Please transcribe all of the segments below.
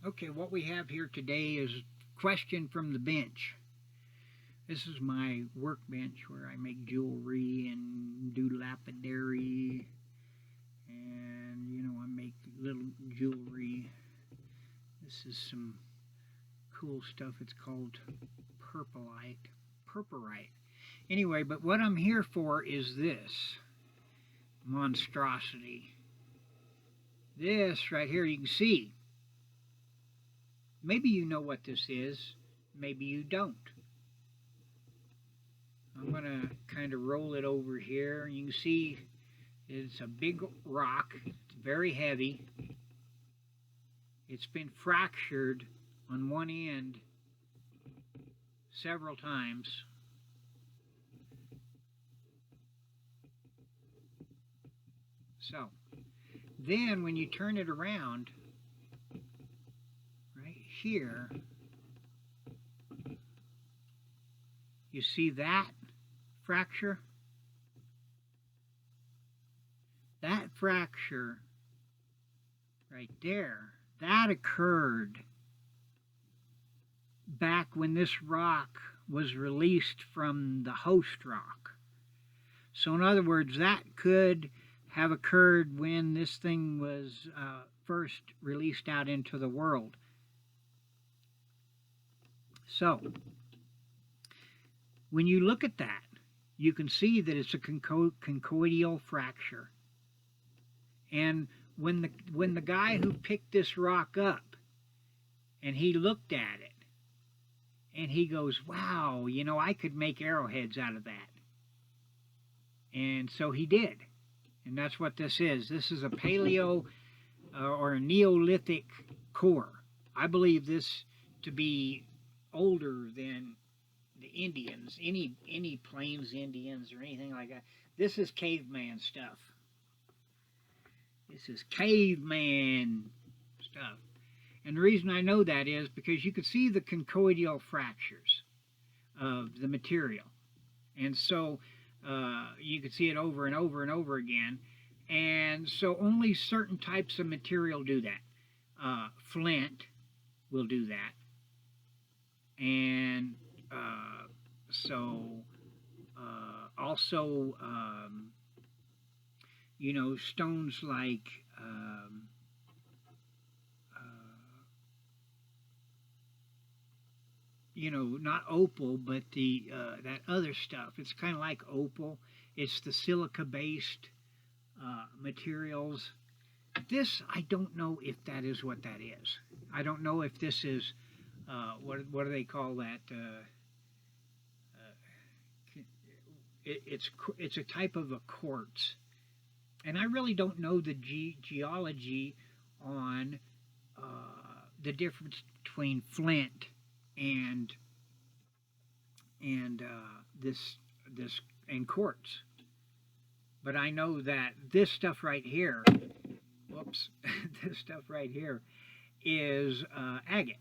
Okay, what we have here today is question from the bench. This is my workbench where I make jewelry and do lapidary, and I make little jewelry. This is some cool stuff. It's called purpurite. Purpurite. Anyway, but what I'm here for is this monstrosity. This right here, you can see. Maybe you know what this is. Maybe you don't. I'm going to kind of roll it over here. You can see it's a big rock. It's very heavy. It's been fractured on one end several times. So, then when you turn it around, right here, you see that fracture? That fracture right there, that occurred back when this rock was released from the host rock. So in other words, that could have occurred when this thing was first released out into the world. So, when you look at that, you can see that it's a conchoidal fracture. And when the guy who picked this rock up and he looked at it and he goes, wow, I could make arrowheads out of that. And so he did. And that's what this is. This is a paleo or a Neolithic core. I believe this to be older than the Indians, any Plains Indians or anything like that. This is caveman stuff. This is caveman stuff. And the reason I know that is because you can see the conchoidal fractures of the material. And so you can see it over and over and over again. And so only certain types of material do that. Flint will do that. And also, stones like not opal, but the that other stuff. It's kind of like opal. It's the silica-based materials. This, I don't know if that is what that is. I don't know if this is what do they call that? It's a type of a quartz, and I really don't know the geology on the difference between flint and this and quartz. But I know that this stuff right here, whoops, this stuff right here is agate.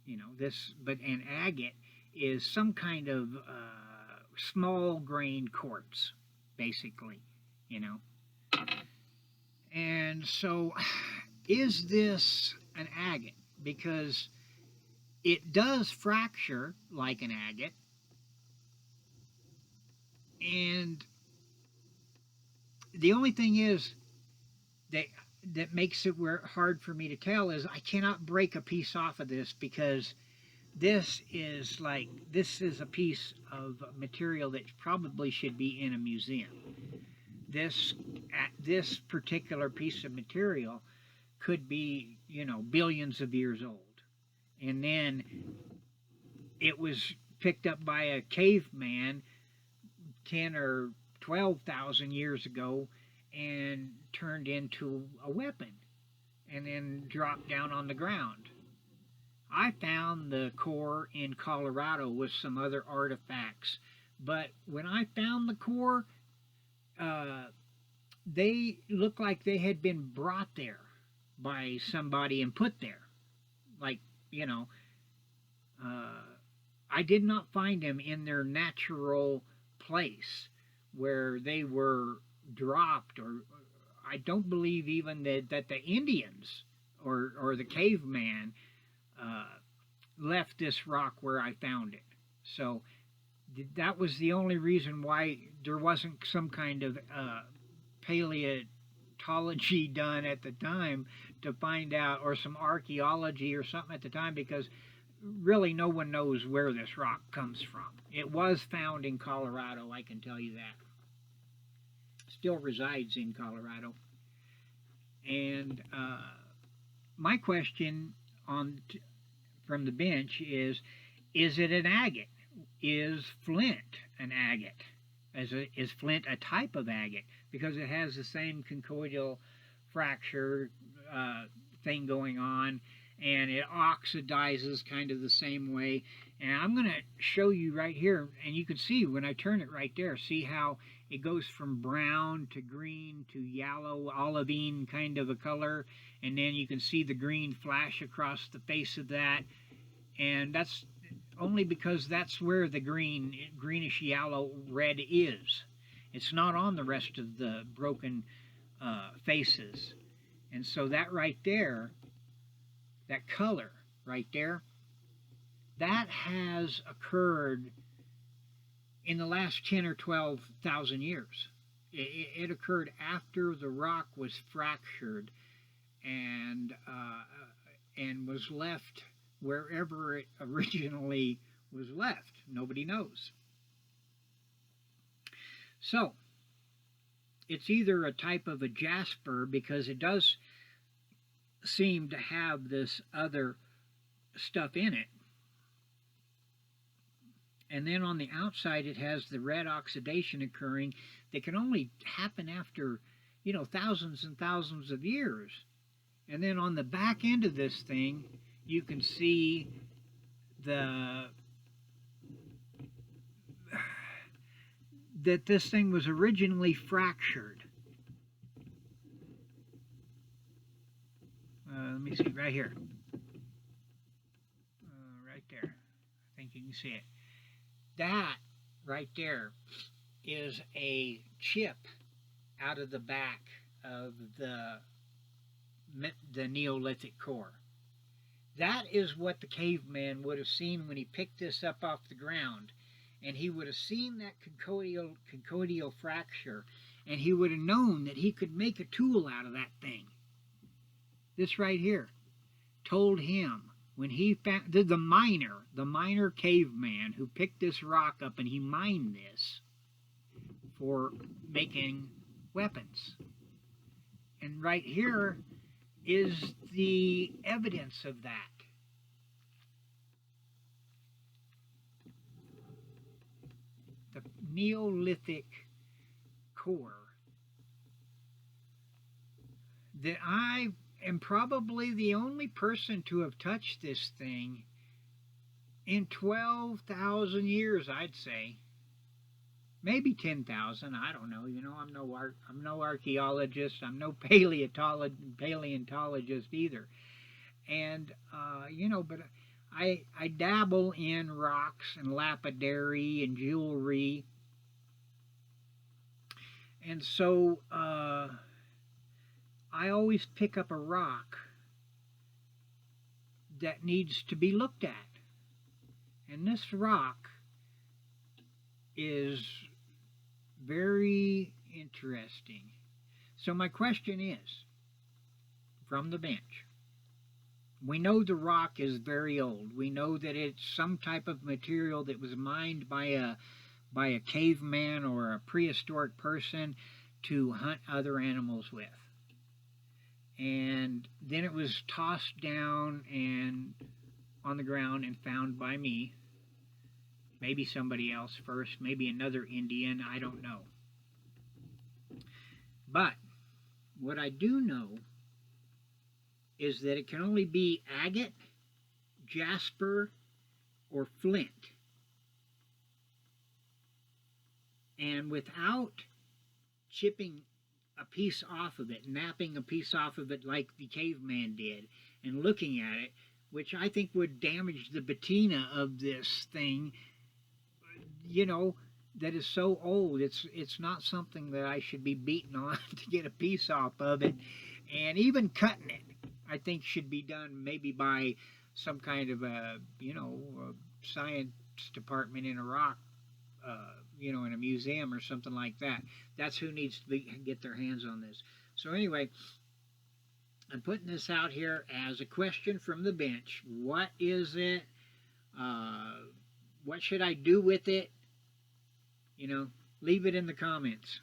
And agate is some kind of small grain quartz, basically, And so, is this an agate? Because it does fracture like an agate, and the only thing is that makes it hard for me to tell is I cannot break a piece off of this because this is a piece of material that probably should be in a museum. This particular piece of material could be, billions of years old. And then it was picked up by a caveman 10 or 12,000 years ago and turned into a weapon and then dropped down on the ground. I found the core in Colorado with some other artifacts, but when I found the core, they looked like they had been brought there by somebody and put there. I did not find them in their natural place where they were dropped, or I don't believe even that the Indians or the caveman left this rock where I found it. So that was the only reason why there wasn't some kind of paleontology done at the time to find out, or some archaeology or something at the time, because really no one knows where this rock comes from. It was found in Colorado, I can tell you that. Still resides in Colorado. And my question on from the bench is it an agate? Is flint an agate? Is flint a type of agate? Because it has the same conchoidal fracture thing going on, and it oxidizes kind of the same way. And I'm going to show you right here, and you can see when I turn it right there, see how it goes from brown to green to yellow, olivine kind of a color, and then you can see the green flash across the face of that. And that's only because that's where the greenish yellow red is. It's not on the rest of the broken faces. And so that right there, that color right there, that has occurred in the last 10 or 12,000 years. It occurred after the rock was fractured and was left wherever it originally was left. Nobody knows. So, it's either a type of a jasper, because it does seem to have this other stuff in it. And then on the outside it has the red oxidation occurring that can only happen after, thousands and thousands of years. And then on the back end of this thing, you can see that this thing was originally fractured. Let me see, right here. Right there. I think you can see it. That right there is a chip out of the back of the Neolithic core. That is what the caveman would have seen when he picked this up off the ground. And he would have seen that conchoidal fracture, and he would have known that he could make a tool out of that thing. This right here told him when he found the miner caveman who picked this rock up and he mined this for making weapons. And right here is the evidence of that. The Neolithic core. That I am probably the only person to have touched this thing in 12,000 years, I'd say. Maybe 10,000, I don't know. I'm no archaeologist, I'm no paleontologist either. And, but I dabble in rocks and lapidary and jewelry. And so I always pick up a rock that needs to be looked at. And this rock is very interesting. So my question is, from the bench, we know the rock is very old. We know that it's some type of material that was mined by a caveman or a prehistoric person to hunt other animals with. And then it was tossed down and on the ground and found by me. Maybe somebody else first, maybe another Indian, I don't know. But what I do know is that it can only be agate, jasper, or flint. And without chipping a piece off of it, napping a piece off of it like the caveman did, and looking at it, which I think would damage the patina of this thing, that is so old. It's not something that I should be beating on to get a piece off of it, and even cutting it. I think should be done maybe by some kind of a, a science department in Iraq, in a museum or something like that. That's who needs to get their hands on this. So anyway, I'm putting this out here as a question from the bench. What is it? Uh, what should I do with it? Leave it in the comments.